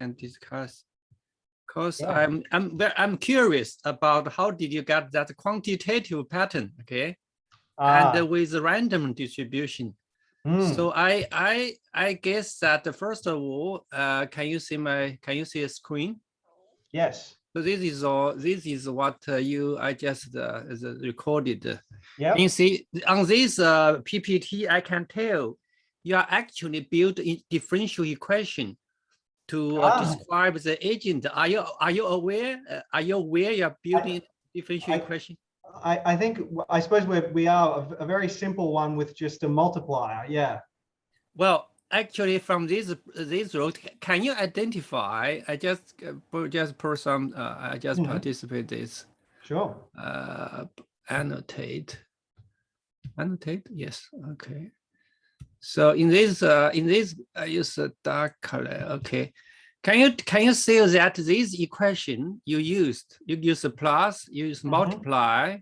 and discuss. Because I'm curious about how did you get that quantitative pattern, okay? And with random distribution. So I guess that first of all, can you see a screen? Yes. So this is what I just recorded. Yeah. You see on this PPT, I can tell you are actually building differential equation to describe the agent. Are you aware? Are you aware you are building differential equation? I suppose we are a very simple one with just a multiplier. Yeah. Well, actually, from this route, can you identify? I just put some. I just participate this. Sure. Annotate. Yes. Okay. So in this I use a dark color. Okay. Can you see that this equation you use a plus, you use multiply,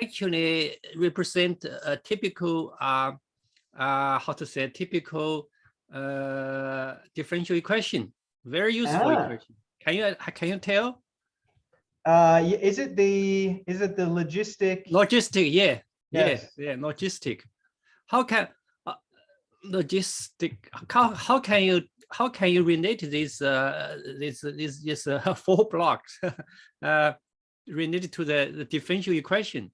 actually represent a typical how to say typical differential equation, very useful equation. Can you tell? Is it the logistic? Logistic, yeah. Yes. Yeah, logistic. How can logistic? How can you relate this 4 blocks related to the differential equation?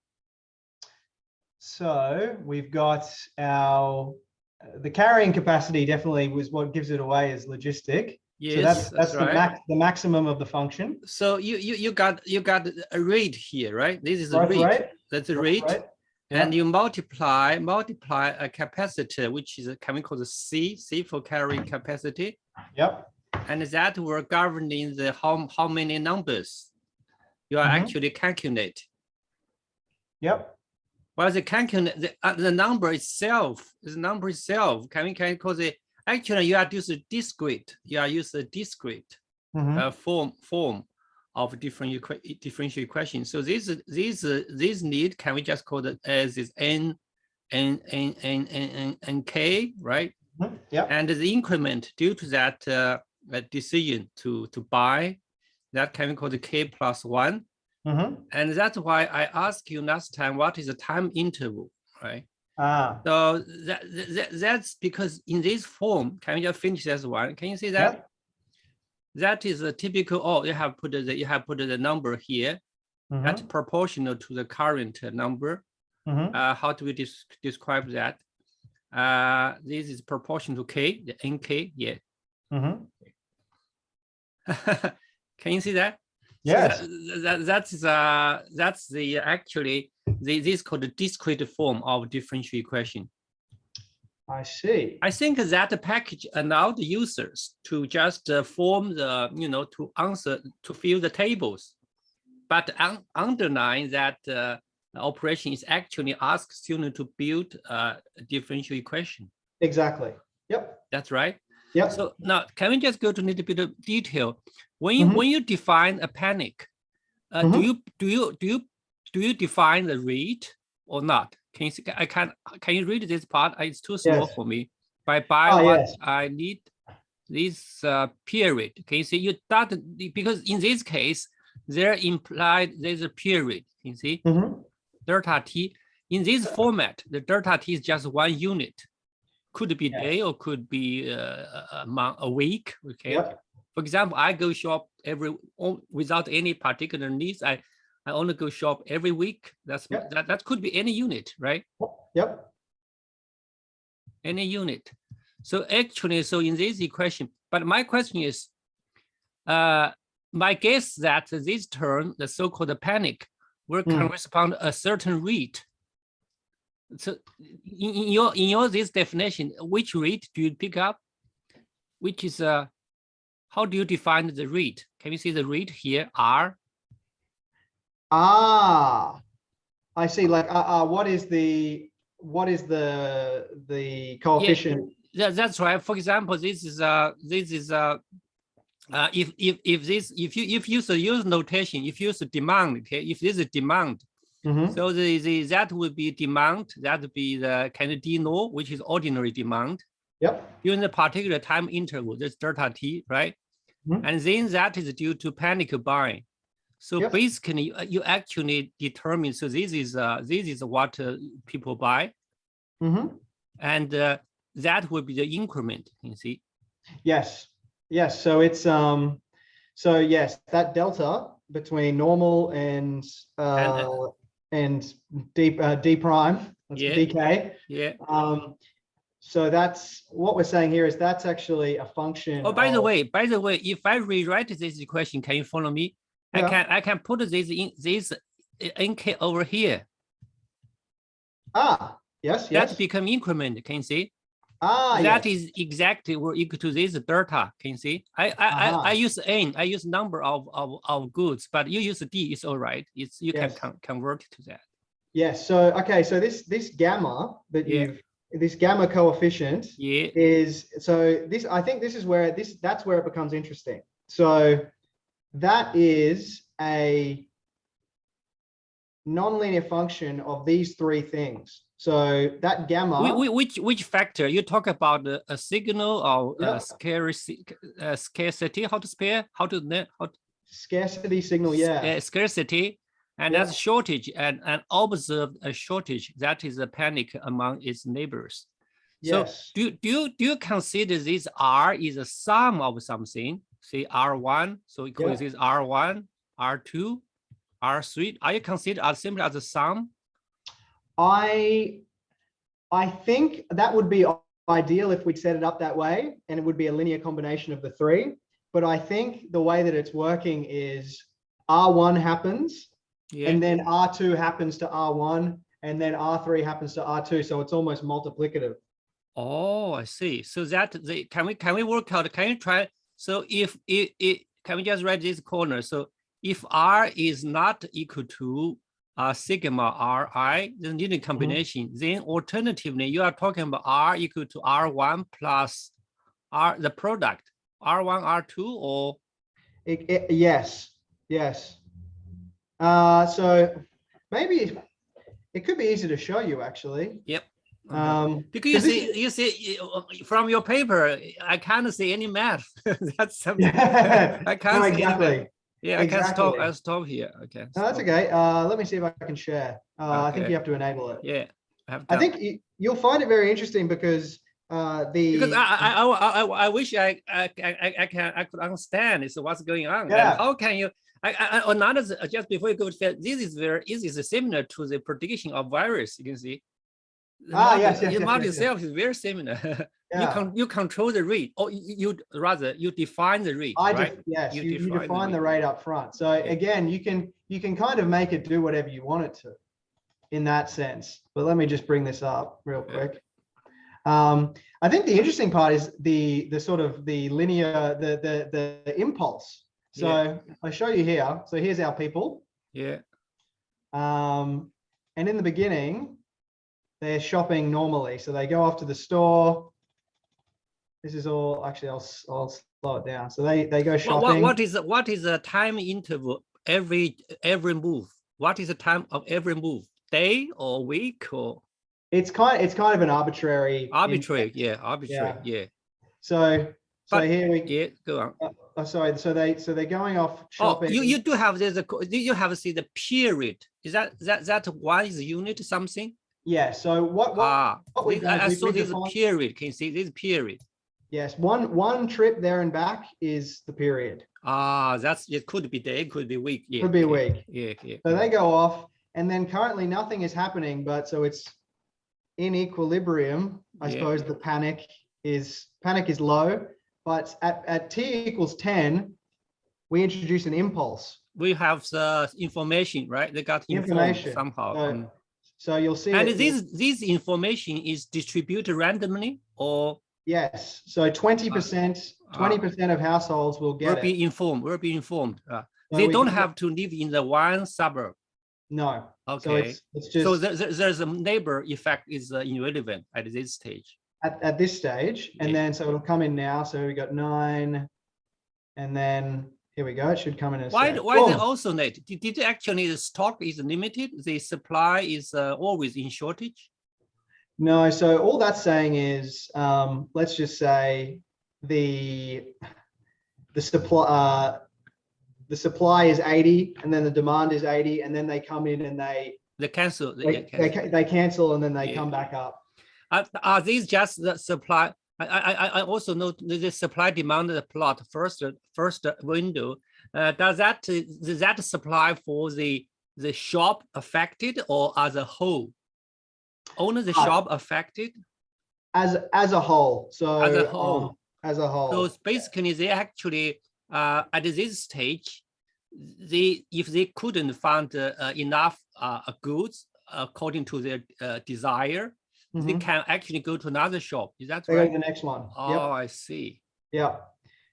So we've got the carrying capacity definitely was what gives it away as logistic. Yes, so that's right. the maximum of the function. So you got a rate here, right? This is a rate. rate. That's a rate. Right. And you multiply a capacitor, which is can we call the C for carrying capacity. Yep. And that will governing the how many numbers you are actually calculate. Yep. Well, the number itself, can we call it actually you are using discrete. You are using a discrete form of differential equation. So this need can we just call it as is n k, right? Yeah. And the increment due to that decision to buy, that can we call the k plus 1. And that's why I asked you last time, what is the time interval, right? So that's because in this form, can we just finish this one? Can you see that? Yep. That is a typical. You have put the number here. That's proportional to the current number. How do we describe that? This is proportional to k, the nk. Yeah. Can you see that? Yes. So that's the actually this is called the discrete form of differential equation. I see. I think that package allowed the users to just form the to fill the tables, but underline that operation is actually ask student to build a differential equation. Exactly. Yep. That's right. Yeah. So now, can we just go to a little bit of detail? When you define a panic, do you define the rate or not? Can you see? Can you read this part? It's too small for me. By what I need this period. Can you see? You start because in this case there implied there's a period. Can you see? Delta t. In this format, the delta t is just 1 unit. Could be day or could be a week. Okay. For example, I go shop without any particular needs. I only go shop every week. That could be any unit, right? Yep. Any unit. So actually, so in this equation, but my question is, my guess that this term, the so-called panic, will correspond a certain rate. So in your this definition, which rate do you pick up? Which is how do you define the rate? Can you see the rate here? R. I see. Like what is the coefficient? Yeah, that's right. For example, if you use notation, if you use demand, okay, if this is demand. So that would be demand. That would be the kind of D null, which is ordinary demand. Yep. During the particular time interval, there's delta t, right? and then that is due to panic buying. So basically, you actually determine. So this is what people buy, and that would be the increment. You see. Yes. Yes. So it's so yes, that delta between normal and D prime, that's dk. Yeah. So that's what we're saying here is that's actually a function. Oh, by the way, if I rewrite this equation, can you follow me? Yeah. I can put this nk over here. Ah, yes, yes. That become increment. Can you see? Ah, that is exactly equal to this delta. Can you see? I use n. I use number of goods, but you use d. It's all right. It's you can convert to that. Yes. So okay. So this gamma that this gamma coefficient is so this. I think this is where that's where it becomes interesting. So that is a nonlinear function of these three things. So that gamma. Which factor you talk about? A signal or scarcity? How to spell? How to scarcity signal? Yeah. Scarcity, and that's shortage, and observed a shortage. That is a panic among its neighbors. Yes. So do you consider this R is a sum of something? Say R1. So we call this R1, R2, R3. Are you consider as simple as a sum? I think that would be ideal if we'd set it up that way, and it would be a linear combination of the three. But I think the way that it's working is R1 happens, and then R2 happens to R1, and then R3 happens to R2. So it's almost multiplicative. Oh, I see. So that can we work out? Can you try? So if can we just write this corner? So if R is not equal to sigma Ri, the linear combination, then alternatively, you are talking about R equal to R1 plus R, the product, R1, R2, or? Yes. So maybe it could be easy to show you, actually. Yep. Because you see from your paper, I can't see any math. That's something I can't see exactly. Yeah, exactly. I stop here. Okay. No, that's okay. Let me see if I can share. I think you have to enable it. Yeah. I think you'll find it very interesting because because I wish I could understand is what's going on. Yeah. And how can you? Another just before you go to that, this is similar to the prediction of virus. You can see. The model itself is very similar. You control the rate, or you define the rate. Yes, you define the rate up front. So again, you can kind of make it do whatever you want it to, in that sense. But let me just bring this up real quick. I think the interesting part is the sort of the linear the impulse. So I show you here. So here's our people. Yeah. And in the beginning, they're shopping normally. So they go off to the store. This is all, actually, I'll slow it down. So they go shopping. What is the time interval every move? What is the time of every move? Day or week or? It's kind of an arbitrary. Arbitrary. So here we go on. Sorry. So they're going off shopping. Oh, you do have this. You have to see the period. Is that one is unit something? Yeah. So what I saw this period. Can you see this period? Yes. One trip there and back is the period. It could be day, it could be week. Could be a week. Yeah. So they go off, and then currently nothing is happening, but so it's in equilibrium. I suppose the panic is low, but at t equals 10, we introduce an impulse. We have the information, right? They got information somehow. So you'll see. And this information is distributed randomly, or? Yes. So 20% of households will get will be informed. They don't have to live in the one suburb. No. Okay. So it's just. So there's a neighbor effect is irrelevant at this stage. At this stage, and then so it'll come in now. So we got 9, and then here we go. It should come in. Why is it also net? Did actually the stock is limited? The supply is always in shortage. No, so all that's saying is, let's just say the supply is 80, and then the demand is 80, and then they come in and they cancel. They cancel, and then they Yeah. come back up. Are these just the supply? I also know the supply demand plot first window. Does that supply for the shop affected or as a whole? Only the shop affected? As a whole. So as a whole. As a whole. So basically, they actually at this stage, if they couldn't find enough goods according to their desire, they can actually go to another shop. Is that right? Go to the next one. Oh, yep. I see. Yeah.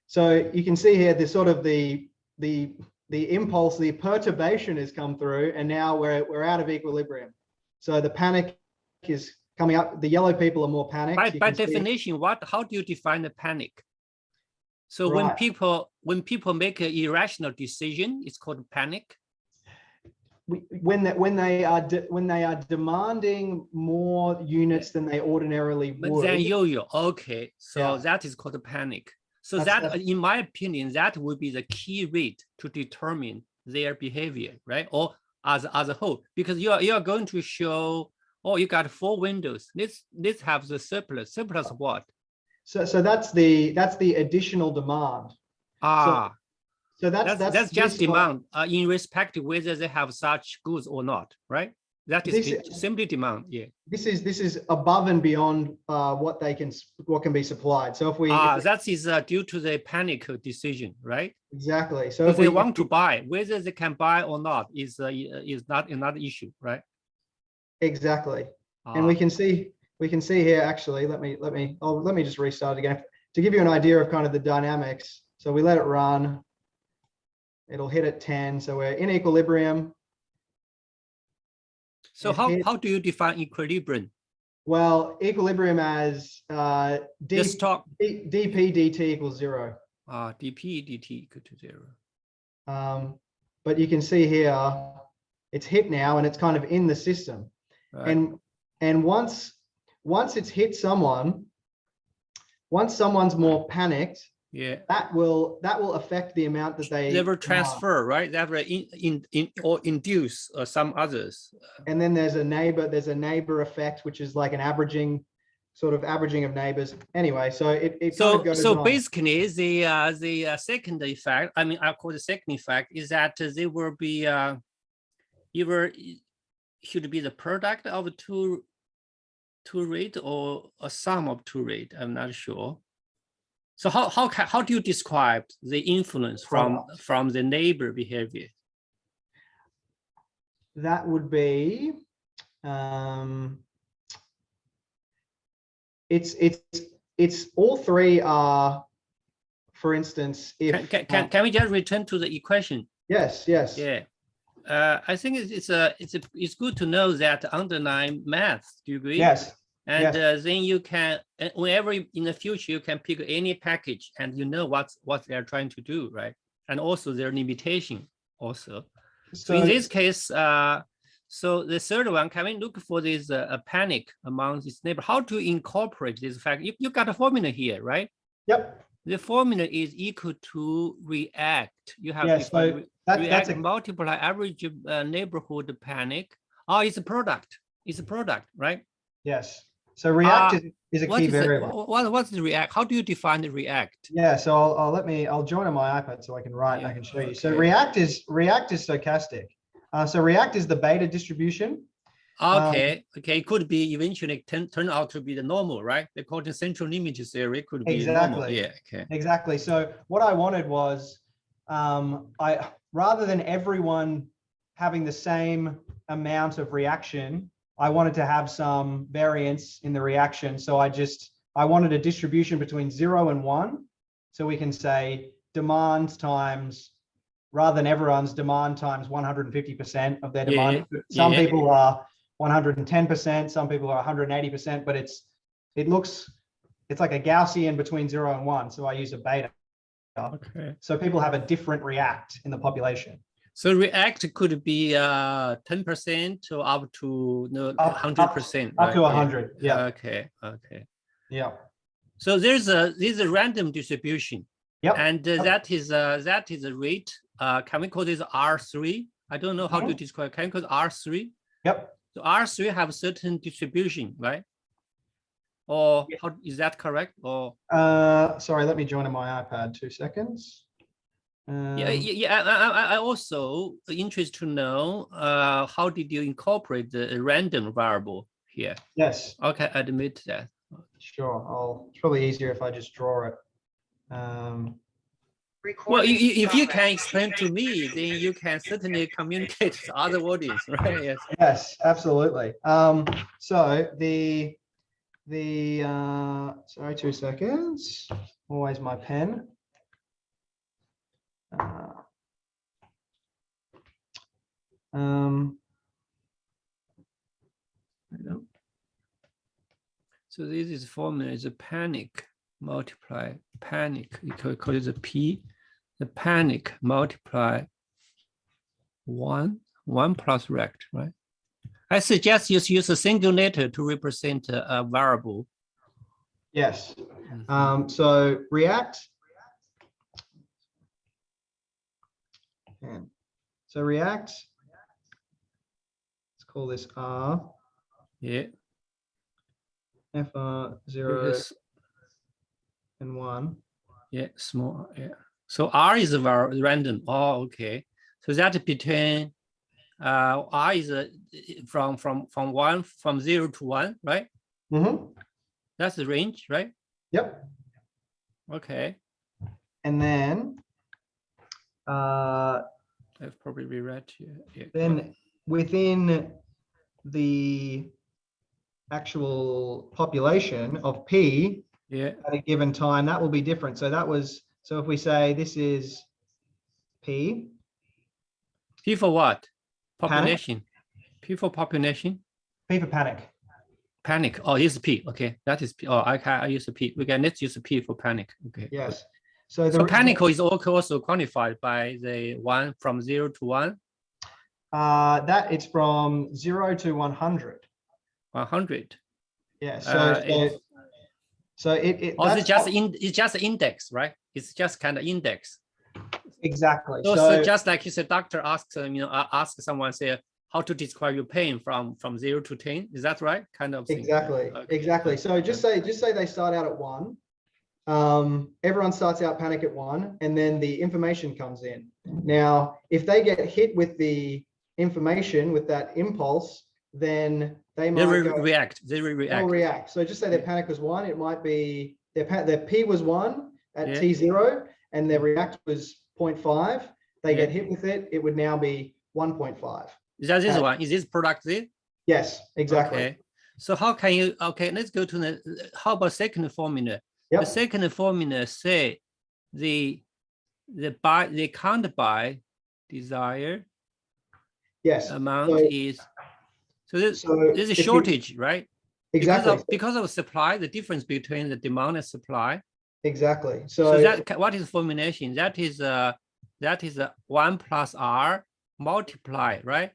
So you can see here the sort of the impulse, the perturbation has come through, and now we're out of equilibrium. So the panic is coming up. The yellow people are more panicked. By definition, how do you define the panic? So when people make an irrational decision, it's called panic. When they are demanding more units than they ordinarily would. Then yo-yo. Okay, so that is called a panic. So that, in my opinion, that would be the key rate to determine their behavior, right? Or as a whole, because you are going to show, oh, you got 4 windows. This have the surplus. Surplus what? So that's the additional demand. So that's just demand in respect to whether they have such goods or not, right? That is simply demand. Yeah. This is above and beyond what can be supplied. So if we that is due to the panic decision, right? Exactly. So if they want to buy, whether they can buy or not is not another issue, right? Exactly. And we can see here actually. Let me just restart again to give you an idea of kind of the dynamics. So we let it run. It'll hit at 10. So we're in equilibrium. So how do you define equilibrium? Well, equilibrium as dp dt equals 0. dp dt equal to 0. But you can see here, it's hit now, and it's kind of in the system. Right. And once it's hit someone, once someone's more panicked, that will affect the amount that they will transfer, right? That will or induce some others. And then there's a neighbor effect, which is like an averaging of neighbors. Anyway, so it kind of goes on. Basically the second effect, I call the second effect, is that they will be should be the product of two rate or a sum of 2 rate. I'm not sure. So how do you describe the influence from the neighbor behavior? That would be it's all 3 are, for instance, if can we just return to the equation? Yes. Yeah. I think it's good to know that underlying math. Do you agree? Yes. And then you can, whenever in the future, you can pick any package and you know what they're trying to do, right? And also their limitation also. So in this case, so the third one, can we look for this panic among this neighbor? How to incorporate this fact? You got a formula here, right? Yep. The formula is equal to react. You have to react multiply average neighborhood panic. Oh, it's a product. It's a product, right? Yes. So react is a key variable. What's the react? How do you define the react? Yeah. So I'll join on my iPad so I can write and I can show you. So react is stochastic. So react is the beta distribution. Okay. It could be eventually turn out to be the normal, right? According to central limit theory, could be normal. Yeah. Okay. Exactly. So what I wanted was, rather than everyone having the same amount of reaction, I wanted to have some variance in the reaction. So I wanted a distribution between 0 and 1. So we can say demand times, rather than everyone's demand times 150% of their demand. Some people are 110%, some people are 180%, but it's like a Gaussian between 0 and 1. So I use a beta. Okay. So people have a different react in the population. So react could be 10% or up to 100%. Up to 100. Yeah. Okay. Yeah. So there's a random distribution. Yep. And that is a rate. Can we call this R3? I don't know how to describe. Can we call it R3? Yep. So R3 have a certain distribution, right? Or how is that correct? Or sorry, let me join in my iPad 2 seconds. I also interested to know how did you incorporate the random variable here? Yes. Okay, admit that. Sure. It's probably easier if I just draw it. Well, if you can explain to me, then you can certainly communicate to other audience, right? Yes. Yes, absolutely. So sorry, 2 seconds. Always my pen. So this is formula is a panic multiply panic. You could call it the P. The panic multiply one plus rect, right? I suggest you use a single letter to represent a variable. Yes. So react. So react. Let's call this R. Yeah. FR 0 and 1. Yeah, small. Yeah. So R is a random. Oh, okay. So that between R is from 0 to 1, right? That's the range, right? Yep. Okay. And then I've probably reread here. Yeah. Then within the actual population of P at a given time, that will be different. So if we say this is P. P for what? Population. Panic? P for population. P for panic. Panic. Oh, it's P. Okay, that is P. Oh, I use a P. Let's use a P for panic. Okay. Yes. So panic is also quantified by the 1 from 0 to 1. That it's from 0 to 100. 100. Yeah. It's just index, right? It's just kind of index. Exactly. So just like you said, doctor asks ask someone say how to describe your pain from 0 to 10. Is that right? Kind of thing. Exactly. Okay. Exactly. So just say they start out at 1. Everyone starts out panic at 1, and then the information comes in. Now, if they get hit with the information, with that impulse, then they might react. They will react. So just say their panic was 1. It might be their P was 1 at T0, and their react was 0.5. They get hit with it. It would now be 1.5. Is that this one? Is this product Z? Yes, exactly. Okay. So how can you? Okay, let's go to how about second formula? Yep. The second formula say the count by desire amount is this is a shortage, right? Exactly. Because of supply, the difference between the demand and supply. Exactly. So that what is formulation? That is 1 plus R multiply, right?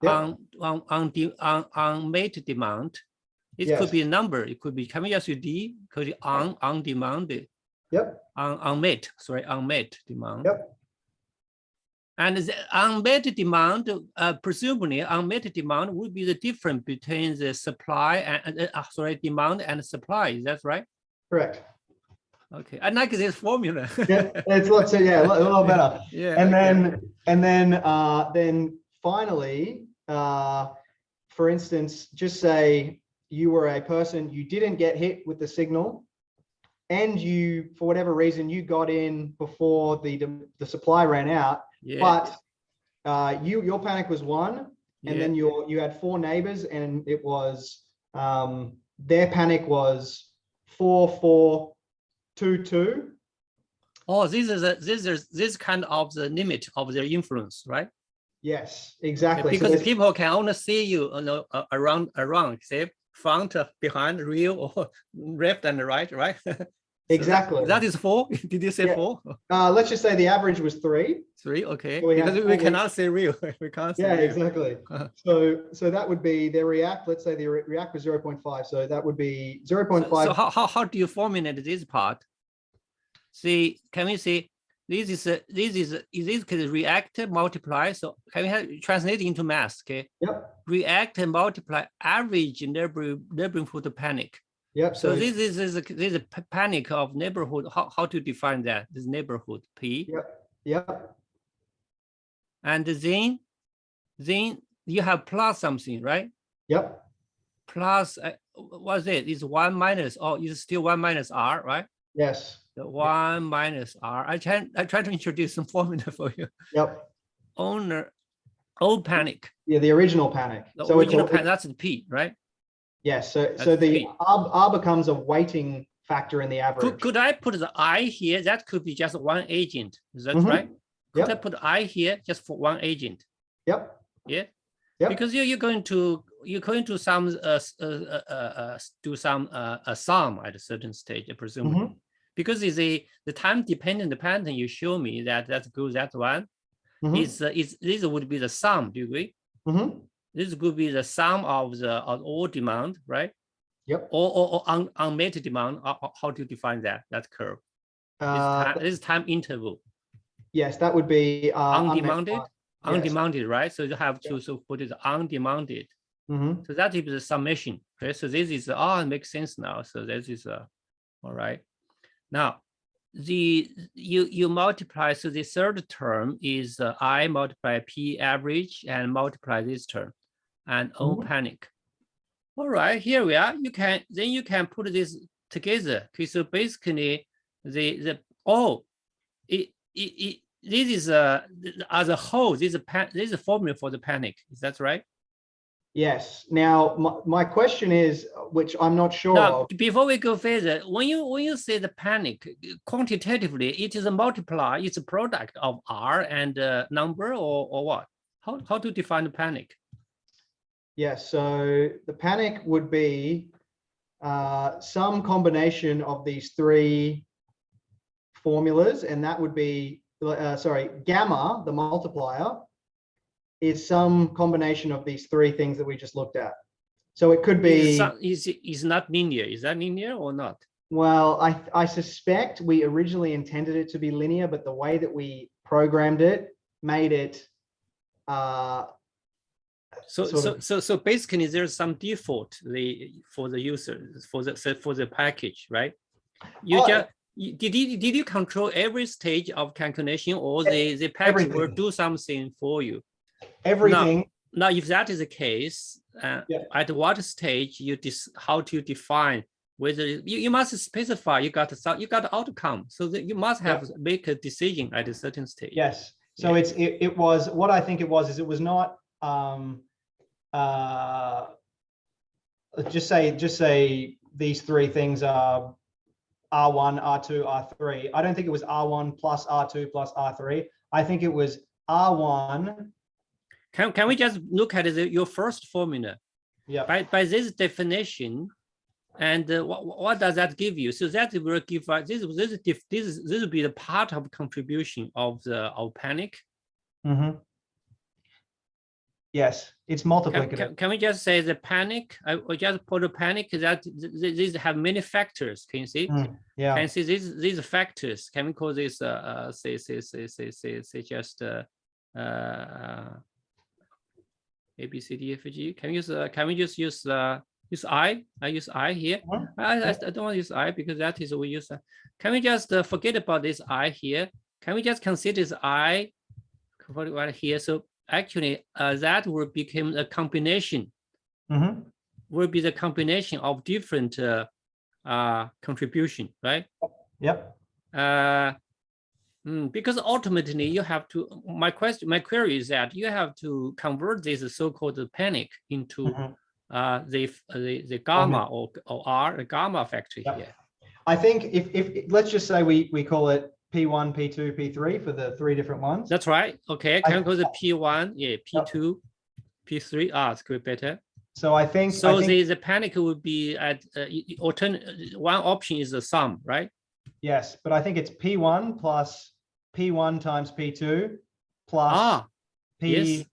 Yep. On made demand. It could be a number. It could be, can we just use D? Could be on demand. Yep. Unmet demand. Yep. And the unmet demand, presumably unmet demand would be the difference between the supply and demand and supply. Is that right? Correct. Okay, I like this formula. Yeah, it's lots of, a little better. Yeah. And then finally, for instance, just say you were a person, you didn't get hit with the signal, and you, for whatever reason, you got in before the supply ran out. But your panic was 1, and then you had 4 neighbors, and it was their panic was 4, 4, 2, 2. Oh, this is kind of the limit of their influence, right? Yes, exactly. Okay, because people can only see you, around, say front, behind, rear, or left and right, right? Exactly. That is 4. Did you say 4? Let's just say the average was 3. 3, okay. So because we cannot say real. We can't say real. Exactly. So that would be their react. Let's say the react was 0.5. So that would be 0.5. So how do you formulate this part? see, can we see this is in this case react multiply? So can we have translate into math? Okay. Yep. React and multiply average neighborhood panic. Yep. So this is a panic of neighborhood. How to define that? This neighborhood P. Yep. Yep. And then you have plus something, right? Yep. Plus what's it? It's 1 minus, or is still 1 minus R, right? Yes. The 1 minus R. I try to introduce some formula for you. Yep. Old panic. Yeah, the original panic. The original panic, that's the P, right? Yes. So That's the R becomes a weighting factor in the average. Could I put the I here? That could be just one agent. Is that right? Could I put I here just for one agent? Yep. Yeah. Yep. Because you're going to some do some sum at a certain stage, presumably. Because it's the time dependent pattern you show me that goes that one. This would be the sum. Do you agree? This could be the sum of all demand, right? Yep. Or unmet demand. How to define that curve? This time interval. Yes, that would be undemanded. Yes. Undemanded, right? So you have to put it undemanded. So that is the summation. Okay, so this is it makes sense now. So this is all right. Now, you multiply. So the third term is I multiply P average and multiply this term, and O panic. All right, here we are. You can put this together. Okay, so basically this is as a whole. This is a formula for the panic. Is that right? Yes. Now, my question is, which I'm not sure now, of. Before we go further, when you say the panic, quantitatively, it is a multiply. It's a product of R and number, or what? How to define the panic? Yes. So the panic would be some combination of these three formulas, and that would be gamma, the multiplier, is some combination of these three things that we just looked at. So it could be is not linear. Is that linear or not? Well, I suspect we originally intended it to be linear, but the way that we programmed it made it so basically there's some default for the user for the package, right? Did you control every stage of calculation, or the package will do something for you? Everything. Now, if that is the case, at what stage how to define whether you must specify you got the outcome, so that you must have make a decision at a certain stage. Yes. So it was what I think it was is it was not just say these three things are R1, R2, R3. I don't think it was R1 plus R2 plus R3. I think it was R1. Can we just look at your first formula? Yeah. By this definition, and what does that give you? So that will give us this will be the part of contribution of panic. Yes, it's multiplicative. Can we just say the panic? I just put a panic that these have many factors. Can you see? Yeah. Can you see these factors? Can we call this say just A, B, C, D, F, G? Can we just use I? I use I here. I don't want to use I because that is what we use. Can we just forget about this I here? Can we just consider this I right here? So actually, that will become a combination. Will be the combination of different contribution, right? Yep. Because ultimately you have to. My query is that you have to convert this so-called panic into the gamma or R, a gamma factor here. I think if let's just say we call it P1, P2, P3 for the three different ones. That's right. Okay, can go to P1, P2, P3. It's good, better. So I think the panic would be at one option is the sum, right? Yes, but I think it's P1 plus P1 times P2 plus P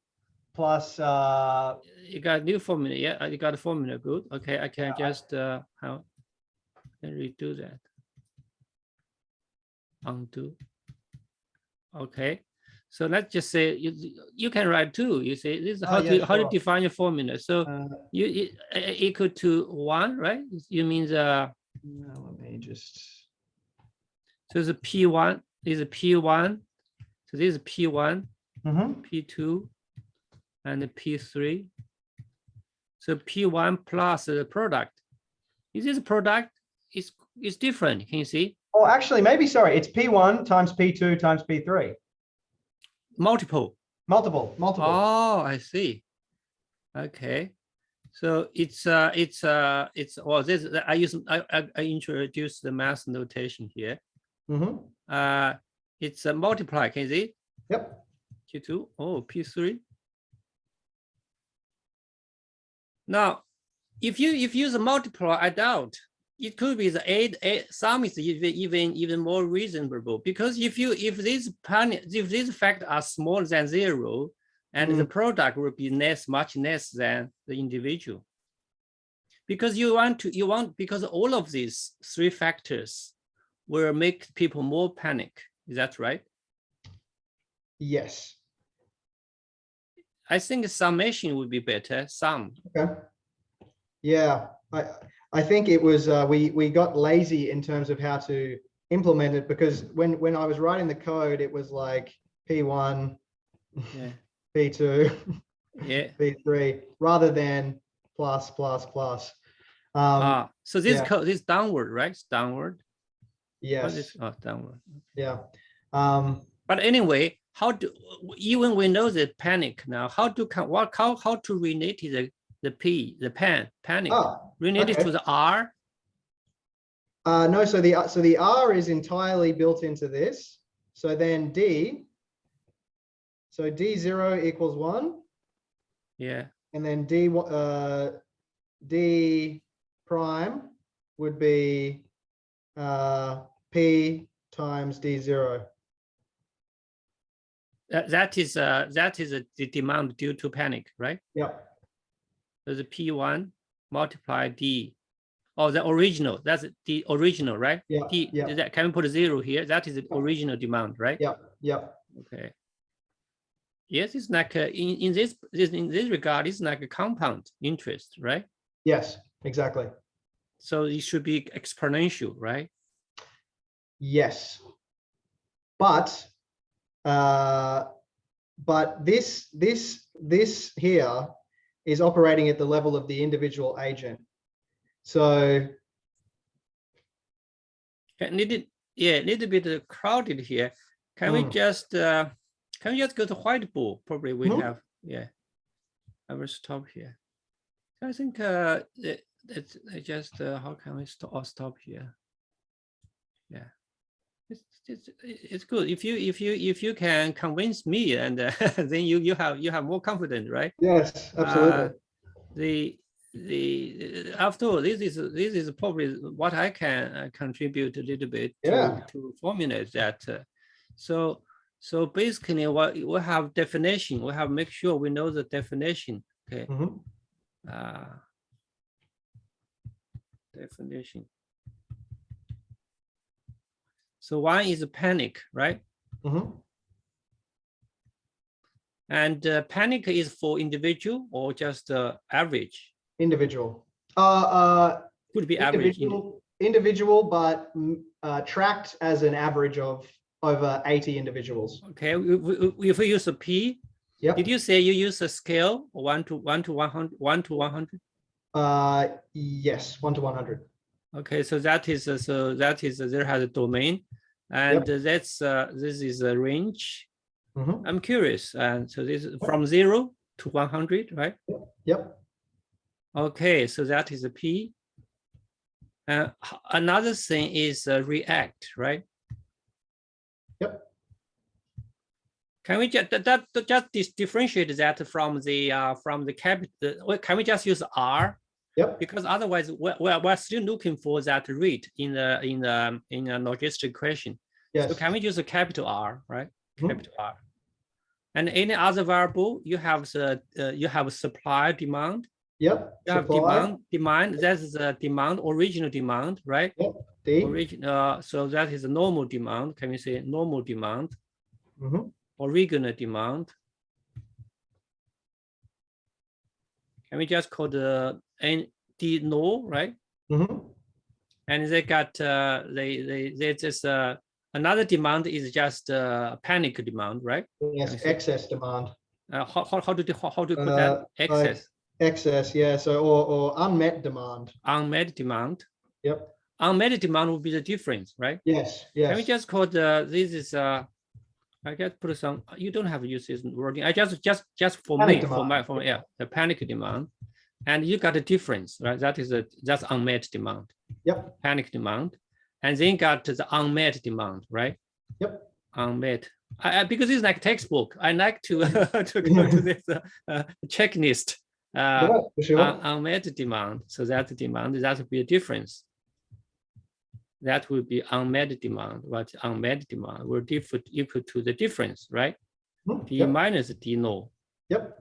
plus you got a new formula. Yeah, you got a formula. Good. Okay, I can just redo that. undo. Okay, so let's just say you can write 2. You say this is how to define your formula. So you equal to 1, right? You mean the let me just. So the P1 is a P1. So this is P1, P2, and P3. So P1 plus the product. Is this product is different? Can you see? Oh, actually, maybe, sorry, it's P1 times P2 times P3. Multiple. Oh, I see. Okay. So it's well, this I introduced the math notation here. It's a multiply. Can you see? Yep. Q2. Oh, P3. Now, if you use a multiply, I doubt it could be the 8. Sum is even more reasonable, because if these factors are smaller than 0, and the product will be much less than the individual, because because all of these 3 factors will make people more panic. Is that right? Yes. I think summation would be better. Sum. Okay. Yeah, I think it was we got lazy in terms of how to implement it, because when I was writing the code, it was like P1, yeah. P2, yeah, P3, rather than plus. So this code is downward, right? It's downward. Yes. Downward. Yeah. But anyway, even we know the panic now, how to relate the panic related to the R? No, so the R is entirely built into this. So then D, so D0 equals 1. Yeah. And then D prime would be P times D0. That is the demand due to panic, right? Yep. So the P1 multiply D. Oh, the original. That's the original, right? Yeah. Can we put a 0 here? That is the original demand, right? Yep. Okay. Yes, it's like in this regard, it's like a compound interest, right? Yes, exactly. So it should be exponential, right? Yes, but this here is operating at the level of the individual agent. So a little bit crowded here. Can we just go to whiteboard? Probably we have, yeah. I will stop here. I think it's just how can we stop here? Yeah, it's good if you can convince me, and then you have more confidence, right? Yes, absolutely. After all, this is probably what I can contribute a little bit to formulate that. So basically, what we have definition, we have make sure we know the definition. Okay. Definition. So 1 is a panic, right? And panic is for individual or just average? Individual. Could be average. Individual, but tracked as an average of over 80 individuals. Okay, if we use a P, did you say you use a scale 1 to 100? 1 to 100? Yes, 1 to 100. Okay, so that is there has a domain, and this is a range. I'm curious, and so this is from 0 to 100, right? Yep. Okay, so that is a P. Another thing is react, right? Yep. Can we just differentiate that from the capital? Can we just use R? Yep. Because otherwise, we're still looking for that rate in a logistic equation. Yes. So can we use a capital R, right? Capital R. And any other variable, you have supply, demand. Yep. You have Supply. demand. That is the demand, original demand, right? Yep. D. So that is a normal demand. Can we say normal demand? Mm-hmm. Original demand. Can we just call the D null, right? Mm-hmm. And they got they just another demand is just panic demand, right? Yes. Excess demand. How do you put that? Excess. Excess, yeah. So or unmet demand. Unmet demand. Yep. Unmet demand would be the difference, right? Yes. Can we Yes. just call this is I just put some. You don't have to use this wording. I just for Panic me demand. for yeah the panic demand, and you got a difference, right? That's unmet demand. Yep. Panic demand, and then got the unmet demand, right? Yep. Unmet. Because it's like textbook. I like to to go to this checklist. Yeah, for sure. Unmet demand. So that demand that would be a difference. That would be unmet demand. What unmet demand will equal to the difference, right? D Yep. minus D null. Yep.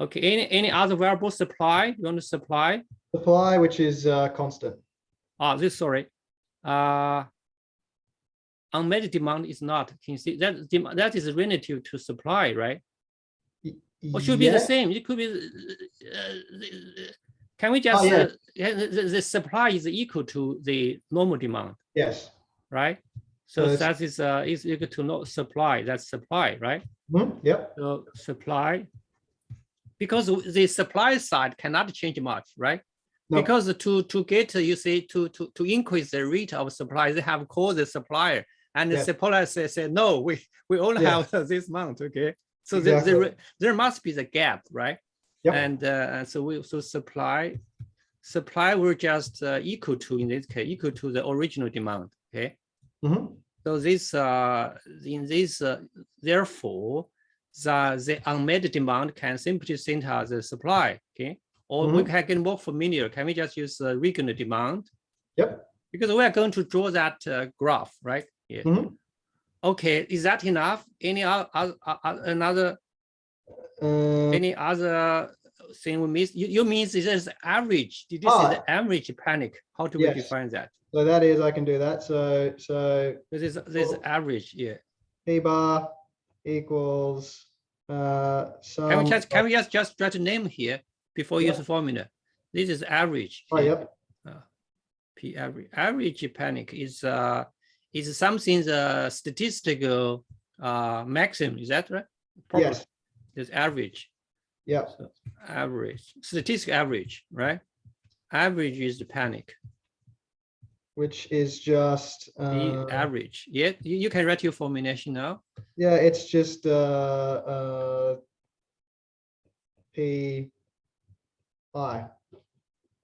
Okay. Any other variable supply? You want to supply? Supply, which is constant. Sorry. Unmet demand is not. Can you see that is relative to supply, right? Or should be the same. It could be. Can we just the supply is equal to the normal demand? Yes. Right. So that is equal to no supply. That's supply, right? Yep. So supply, because the supply side cannot change much, right? No. Because to get you see to increase the rate of supply, they have called the supplier, and the supplier say no, we only have this amount, okay? So exactly. there must be the gap, right? Yep. And so supply will just equal to, in this case, equal to the original demand, okay? So this in this therefore the unmet demand can simply think as a supply, okay? Or we can get more familiar. Can we just use regular demand? Yep. Because we are going to draw that graph, right? Yeah. Okay, is that enough? Any another any other thing we missed? You mean this is average? Did you say the average panic? How do we define that? So that is, I can do that. So this is average, yeah. P bar equals Can we just try to name here before you use the formula? This is average. Oh, yep. P average. Average panic is something the statistical maximum. Is that right? Probably. Yes. It's average. Yeah. So average. Statistical average, right? Average is the panic. Which is just the average. Yeah, you can write your formulation now. Yeah, it's just P I.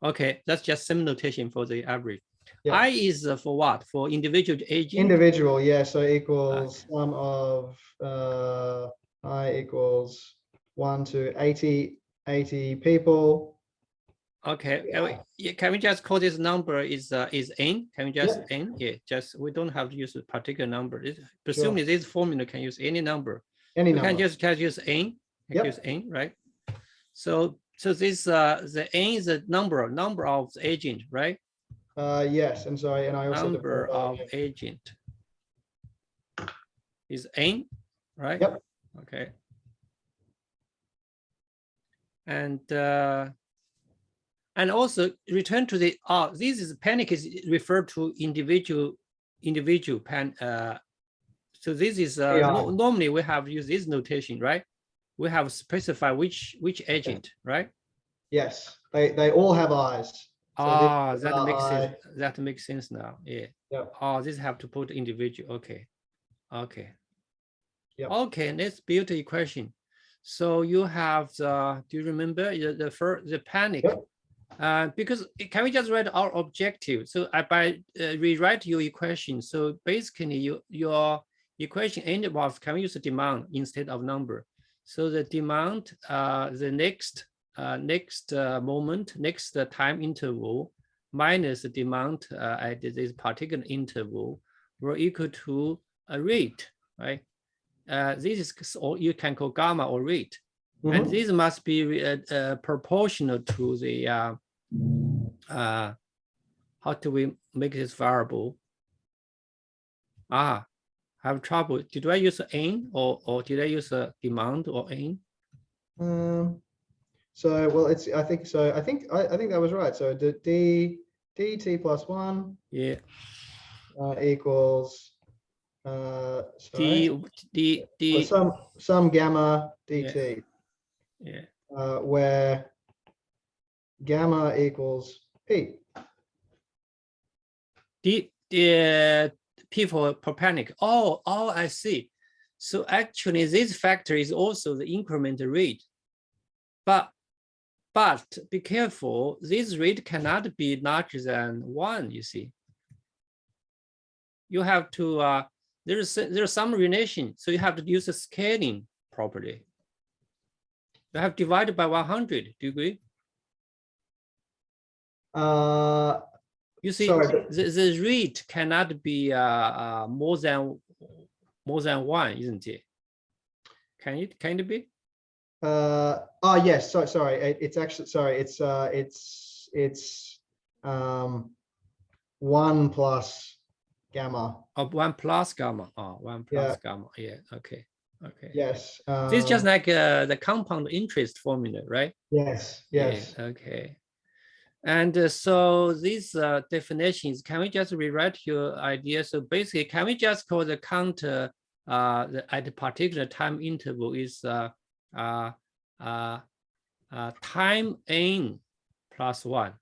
Okay, that's just some notation for the average. Yeah. I is for what? For individual agent? Individual, yeah. So equals sum of I equals 1 to 80 people. Okay, can we just call this number is n? Can we just n? Yeah, just we don't have to use a particular number. Presumably this formula can use any number. Any number. Can just use n. Use n, right? So this the n is the number of the agent, right? Yes, and sorry, and I also number of agent is n, right? Yep. Okay. And also return to the this is panic is referred to individual pan. So this is normally we have used this notation, right? We have specified which agent, right? Yes, they all have eyes. So that makes sense. That makes sense now. Yeah. Yep. This have to put individual. Okay. Okay. Yep. Okay. Let's build the equation. So you have the. Do you remember the panic? Yep. Because can we just write our objective? So by rewrite your equation. So basically your equation involves, can we use the demand instead of number? So the demand, the next moment, next time interval minus the demand at this particular interval will equal to a rate, right? This is, or you can call gamma or rate, And this must be proportional to the, how do we make this variable? I have trouble. Did I use n or did I use a demand or n? So, well, it's, I think so. I think that was right. So dt plus 1 Yeah. equals sorry, some gamma dt. Yeah. Where gamma equals p. The p for panic. Oh, I see. So actually, this factor is also the increment rate. But be careful. This rate cannot be larger than 1. You see. You have to. There's some relation, so you have to use a scaling property. You have divided by 100. Do you agree? You see, the rate cannot be more than 1, isn't it? Can it be? Oh yes. So sorry. It's actually, sorry. It's 1 plus gamma. Oh, 1 plus gamma. Oh, 1 plus gamma. Yeah. Okay. Yes. This is just like the compound interest formula, right? Yes. Yeah, okay. And so these definitions, can we just rewrite your idea? So basically, can we just call the counter at a particular time interval is time n plus 1?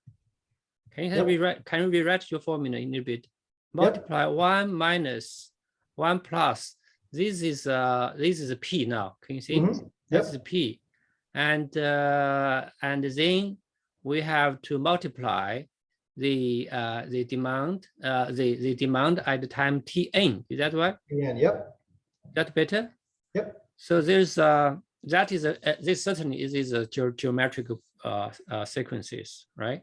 Can you rewrite? Can you rewrite your formula in a bit? Multiply 1 minus 1 plus. This is a p now. Can you see? That's a p, and then we have to multiply the demand the demand at the time tn. Is that right? Yep. That better? Yep. So there's that is this certainly is a geometrical sequences, right?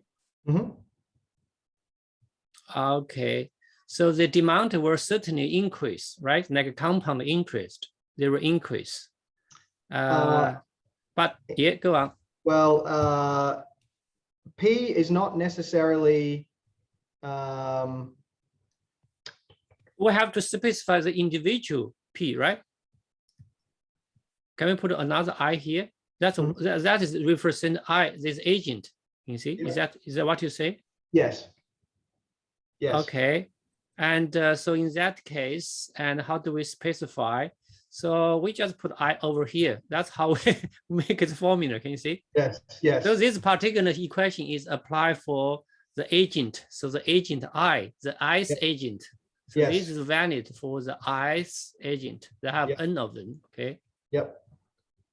Okay. So the demand will certainly increase, right? Like a compound interest, they will increase. But yeah, go on. Well, P is not necessarily. We have to specify the individual P, right? Can we put another I here? That is represent I, this agent. You see, is that what you say? Yes. Yes. Okay. And so in that case, and how do we specify? So we just put I over here. That's how we make it formula. Can you see? Yes. Yes. So this particular equation is applied for the agent. So the agent I, the I's agent. So this is valid for the I's agent. They have n of them. Okay. Yep.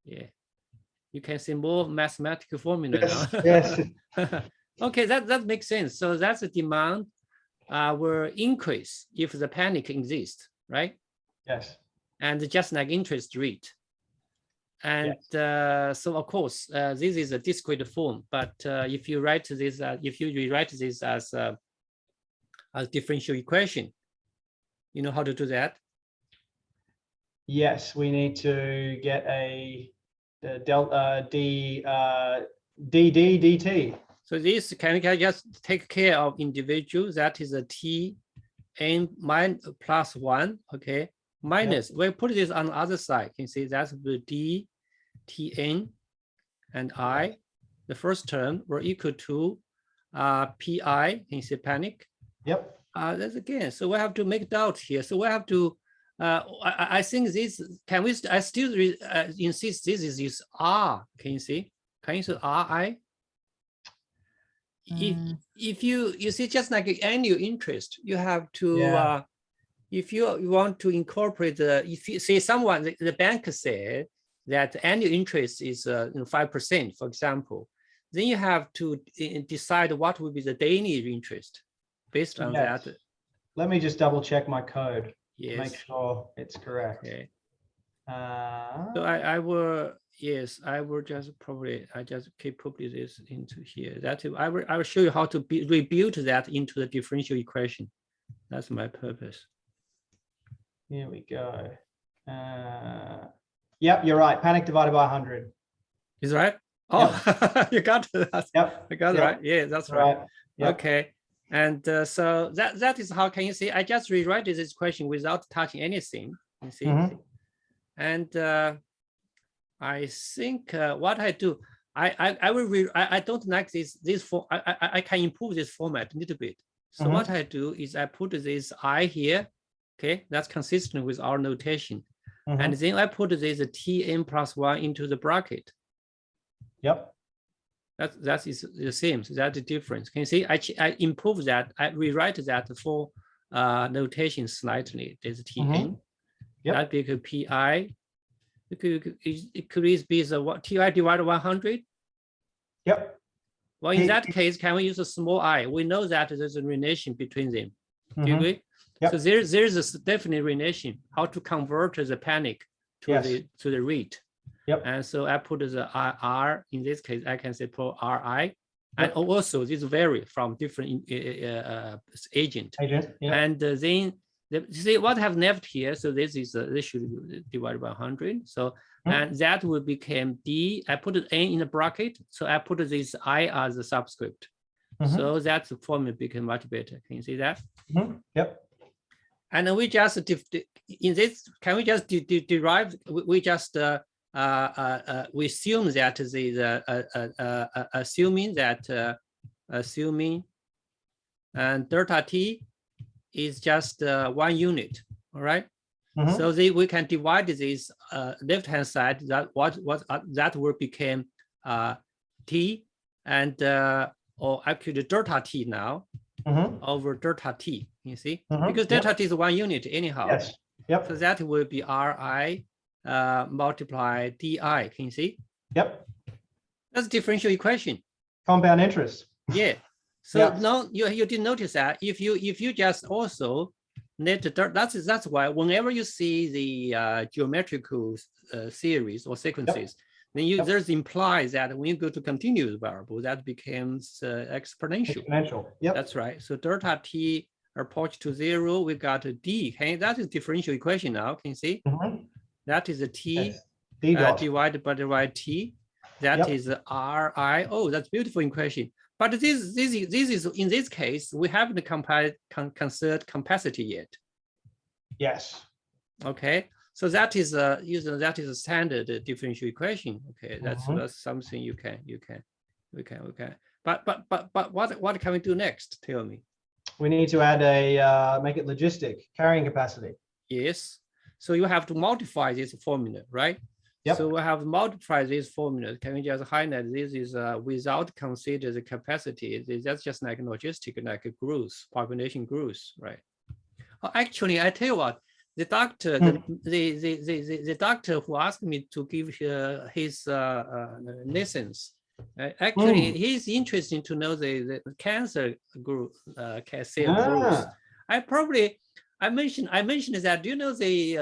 Yeah. You can see more mathematical formula now. Yes. Okay, that makes sense. So that's the demand will increase if the panic exists, right? Yes. And just like interest rate. And so of course, this is a discrete form, but if you write this, if you rewrite this as a differential equation, you know how to do that? Yes, we need to get a delta dt. So this can just take care of individual, that is a t n plus 1, okay? Minus, we put this on the other side. You can see that's the d tn and I, the first term were equal to pi, you see panic. Yep. That's again, so we have to make doubt here. So we have to, I think this, can we, I still insist this is R, can you see? Can you see Ri? If you see, just like annual interest, you have to, if you want to incorporate if you say someone, the bank said that annual interest is 5%, for example, then you have to decide what will be the daily interest based on that. Let me just double check my code. Yes. Make sure it's correct. Okay. So I will, yes, I will just probably, I just keep putting this into here. That I will show you how to rebuild that into the differential equation. That's my purpose. Here we go. Yep, you're right. Panic divided by 100. Is right? Oh, you got that. Yep. I got it right. Yeah, that's right. Yep. Okay. And so that is how, can you see? I just rewrite this question without touching anything. You see? And I think what I do, I don't like this form. I can improve this format a little bit. So what I do is I put this I here. Okay, that's consistent with our notation. And then I put this tn plus 1 into the bracket. Yep. That is the same. So that's the difference. Can you see? I improve that. I rewrite that for notation slightly. There's tn. Yep. That become pi. It could be the what ti divided 100. Yep. Well, in that case, can we use a small I? We know that there's a relation between them. Do you agree? Yep. So there's a definite relation. How to convert the panic to the rate. Yep. And so I put the R, in this case, I can say put RI. And also this vary from different agent. And then see what I have left here. So this is this should be divided by 100. So and that will become D. I put an N in the bracket. So I put this I as a subscript. So that formula became much better. Can you see that? Yep. And we just in this, can we just derive? We just we assume that assuming and delta t is just 1 unit. All right. So we can divide this left hand side that that will become t and or actually delta t now over delta t. You see, because delta t is 1 unit anyhow. Yes. Yep. So that will be Ri multiply di. Can you see? Yep. That's a differential equation. Compound interest. Yeah. So now you did notice that if you just also net that's why whenever you see the geometrical series or sequences, then there's implies that when you go to continuous variable, that becomes exponential. Yep. That's right. So delta t approach to 0, we got a d. Okay, that is differential equation now. Can you see? That is a t divided by t. That is ri. Oh, that's beautiful equation. But this is in this case we haven't considered capacity yet. Yes. Okay. So that is that is a standard differential equation. Okay, that's something you can. But what can we do next? Tell me. We need to add a make it logistic carrying capacity. Yes. So you have to multiply this formula, right? Yep. So we have multiplied this formula. Can we just highlight this is without consider the capacity? That's just like logistic, like a growth, population growth, right? Actually, I tell you what, the doctor, the doctor who asked me to give his lessons, actually, he's interested to know the cancer group, cell growth. I mentioned that, do you know the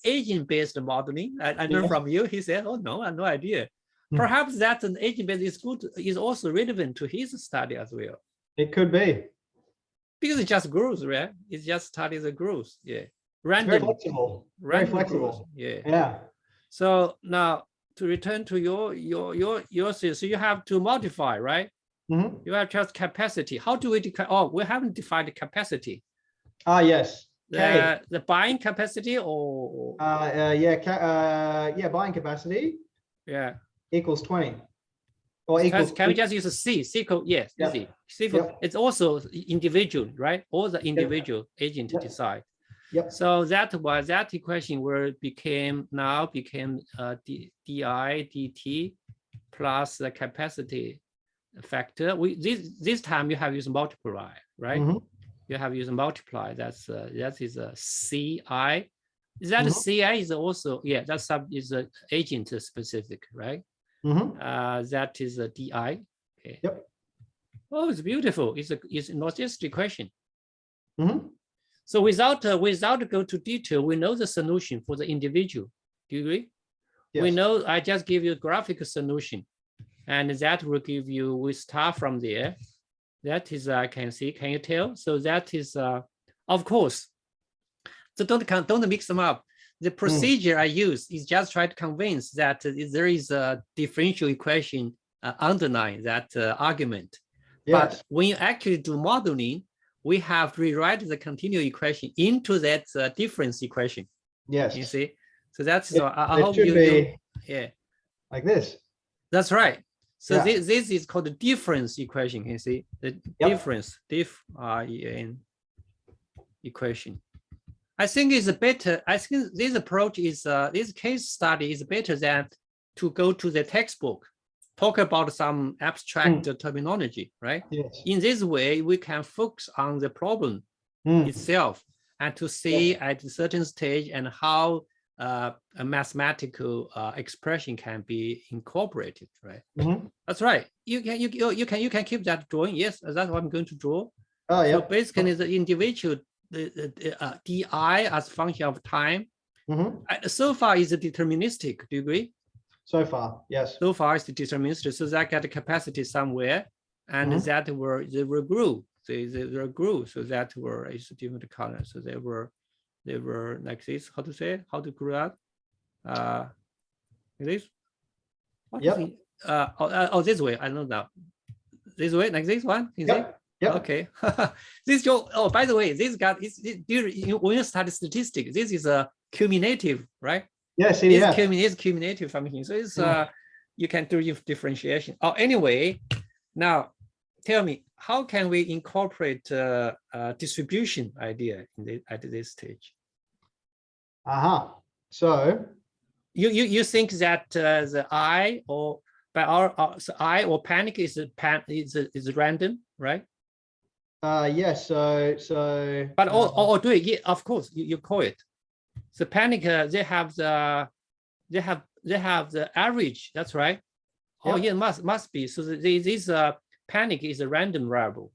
agent-based modeling? I know from you. He said, oh, no, I have no idea. Perhaps that an agent-based is also relevant to his study as well. It could be. Because it just grows, right? It just studies the growth, Random. Very flexible. Very flexible. Growth. Yeah. So now to return to your so you have to multiply, right? You have just capacity. How do we declare? Oh, we haven't defined the capacity. Yes. The buying capacity or buying capacity equals 20 or equals. Can we just use a C? Yes, easy. It's also individual, right? All the individual agent decide. So that equation will became di dt plus the capacity factor. This time you have used multiply, right? You have used multiply. That is a CI. Is that a CI is also that is a agent specific, right? That is a DI. Okay. Yep. Oh, it's beautiful. It's not just equation. So without go to detail, we know the solution for the individual. Do you agree? Yes. We know. I just give you a graphical solution, and that will give you. We start from there. That is, I can see. Can you tell? So that is, of course. So don't mix them up. the procedure I use is just try to convince that there is a differential equation underlying that argument. Yes. But when you actually do modeling, we have to rewrite the continual equation into that difference equation. Yes. You see? So that's It, I it hope should you, be yeah. like this. That's right. So Yeah. this is called the difference equation. You see the difference, diff-REN equation. I think it's better. I think this approach is this case study is better than to go to the textbook, talk about some abstract terminology, right? Yes. In this way, we can focus on the problem itself and to see at a certain stage and how a mathematical expression can be incorporated, right? That's right. You can keep that drawing. Yes, that's what I'm going to draw. Oh, yeah. So basically, the individual di as function of time. So far is deterministic. Do you agree? So far, yes. So far it's deterministic. So that got a capacity somewhere, and that they were grew. They grew. So that were is different color. So they were like this. How to say? How to grow up? Like this. What is it? This way. I know now. This way, like this one. Is it? Yep. Okay. This by the way, this got when you study statistics, this is a cumulative, right? Yes, it's cumulative function. So it's you can do differentiation. Oh, anyway, now tell me, how can we incorporate distribution idea at this stage? So you think that the I or by so I or panic is random, right? Yes. So. But do it. Yeah, of course, you call it. The panic. They have the average. That's right. Oh yeah, must be. So this panic is a random variable,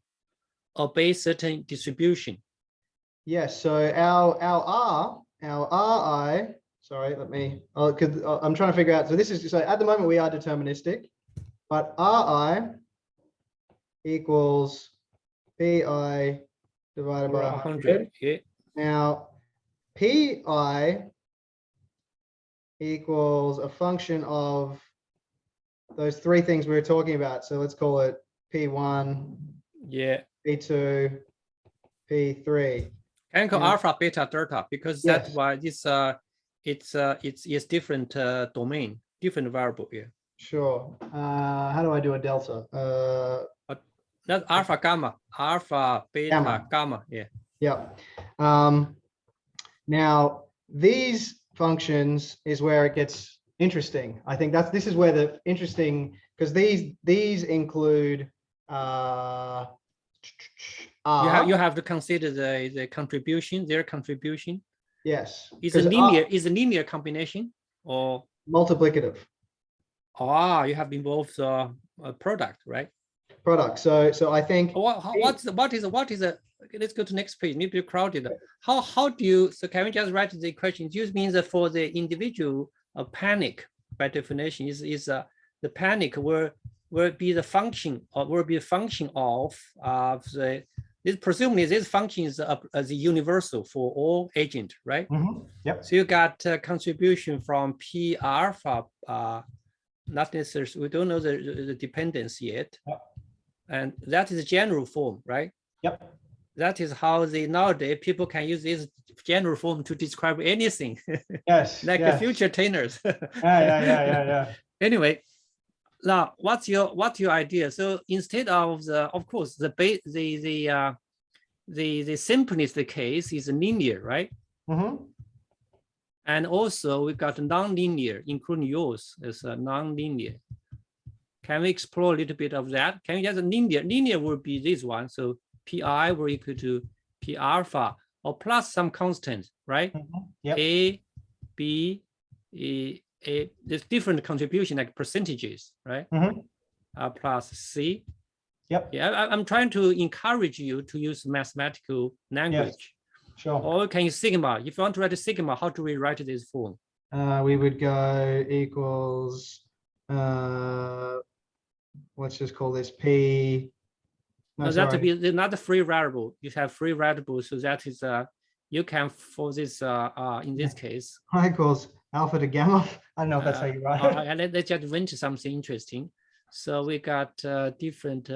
obey certain distribution. Yes. So our Ri. Sorry, let me. Because I'm trying to figure out. So this is so at the moment we are deterministic, but Ri equals Pi divided by 100. Yeah. Now, Pi equals a function of those three things we were talking about. So let's call it P1, P2, P3. Can call alpha, beta, delta because that's why this it's different domain, different variable here. Sure. How do I do a delta? That's alpha, gamma, alpha, beta, gamma. Yeah. Yeah. Now these functions is where it gets interesting. I think this is where the interesting, because these include you have to consider the contribution, their contribution. Yes. Is a linear combination or multiplicative? You have involved a product, right? Product. So I think what is let's go to next page. Need to be crowded. How do you? So can we just write the equation? It means that for the individual panic by definition is the panic will be the function or will be a function of the. This presumably this function is the universal for all agent, right? Yep. So you got contribution from P alpha, not necessarily. We don't know the dependence yet, and that is a general form, right? Yep. That is how nowadays people can use this general form to describe anything. Yes. Like the future trainers. Yeah. Anyway. Now, what's your idea? So instead of of course, the simplest case is linear, right? And also we got non-linear, including yours as a non-linear. Can we explore a little bit of that? Can we just linear? Linear will be this one. So Pi will equal to P alpha or plus some constant, right? Yep. A, B, there's different contribution like percentages, right? Plus C. Yep. Yeah, I'm trying to encourage you to use mathematical language. Yes. Sure. Or can you sigma? If you want to write a sigma, how do we write this form? We would go equals. Let's just call this P. No, that would be another free variable. You have free variable, so that is you can for this in this case. I equals alpha to gamma. I don't know if that's how you write it. Let's just invent something interesting. So we got different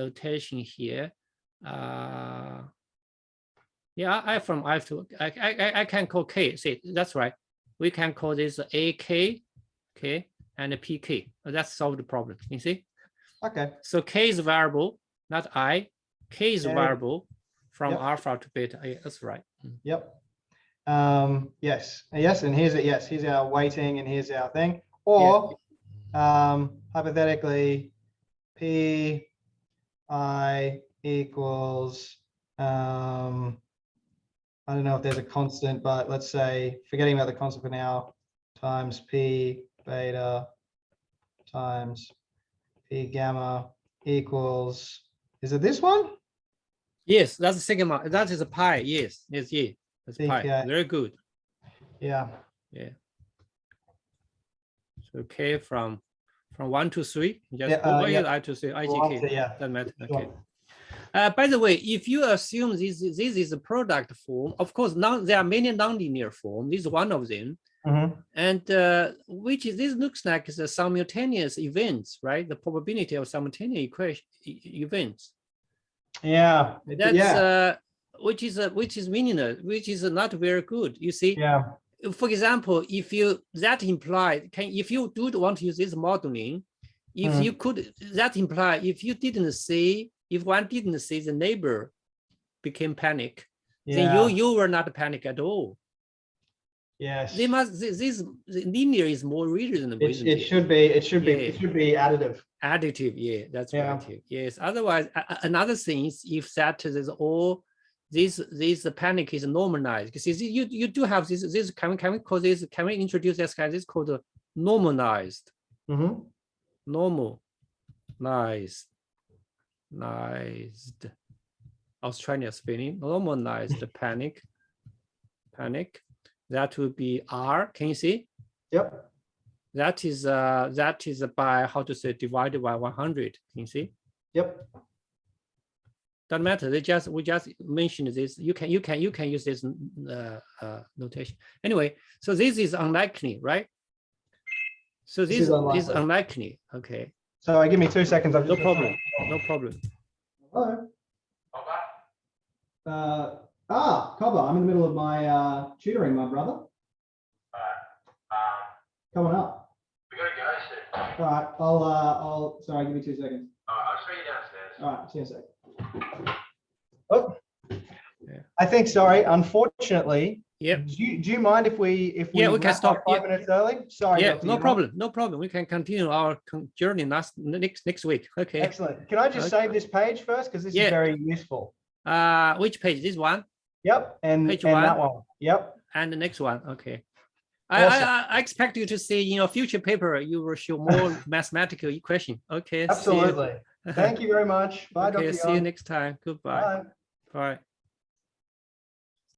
notation here. Yeah, I can call K. See, that's right. We can call this AK, okay, and a PK. That solved the problem. You see? Okay. So K is a variable, not I. K is a variable from alpha to beta. Yeah, that's right. Yep. Yes. And here's our weighting, and here's our thing. Or hypothetically, Pi equals I don't know if there's a constant, but let's say, forgetting about the constant for now, times P beta times P gamma equals, is it this one? Yes, that's the sigma. That is a pi. Yes. That's pi. Very good. Yeah. So K from 1 to 3. Just I to say IGK. Doesn't matter. Okay. By the way, if you assume this is a product form, of course, now there are many nonlinear forms. This is one of them, and this looks like the simultaneous events, right? The probability of simultaneous events. Yeah. That's which is meaningless, which is not very good. You see. Yeah. For example, if you if you do want to use this modeling, if you could, that imply if you didn't see. If one didn't see the neighbor became panic, then you were not panic at all. Yes. They must. This linear is more reasonable. It should be additive. Additive, yeah, that's right. Yes. Otherwise, another thing is if that is all this panic is normalized. Because you do have this. Can we call this? Can we introduce this kind? This is called normalized. Normalized. Australian spelling, normalized panic. That would be R. Can you see? Yep. That is by how to say divided by 100. Can you see? Yep. Doesn't matter. We just mentioned this. You can use this notation. Anyway, so this is unlikely, right? So this is unlikely. Okay. So give me 2 seconds. No problem. Hello. Cobber, I'm in the middle of my tutoring, my brother. Coming up. We gotta go soon. All right, I'll sorry, give me 2 seconds. I'll show you downstairs. All right, see you in a sec. Oh, I think, sorry, unfortunately. Yep. Do you mind if we we can stop 5 minutes early? Sorry. Yeah, no problem. We can continue our journey next week. Okay. Excellent. Can I just save this page first, because this is very useful. Which page? This one? Yep. And page that one. Yep. And the next one. Okay. Awesome. I expect you to see in your future paper you will show more mathematical equation. Okay. Absolutely. Thank you very much. Bye, okay, Dr. see you next time. Goodbye. Bye. Bye.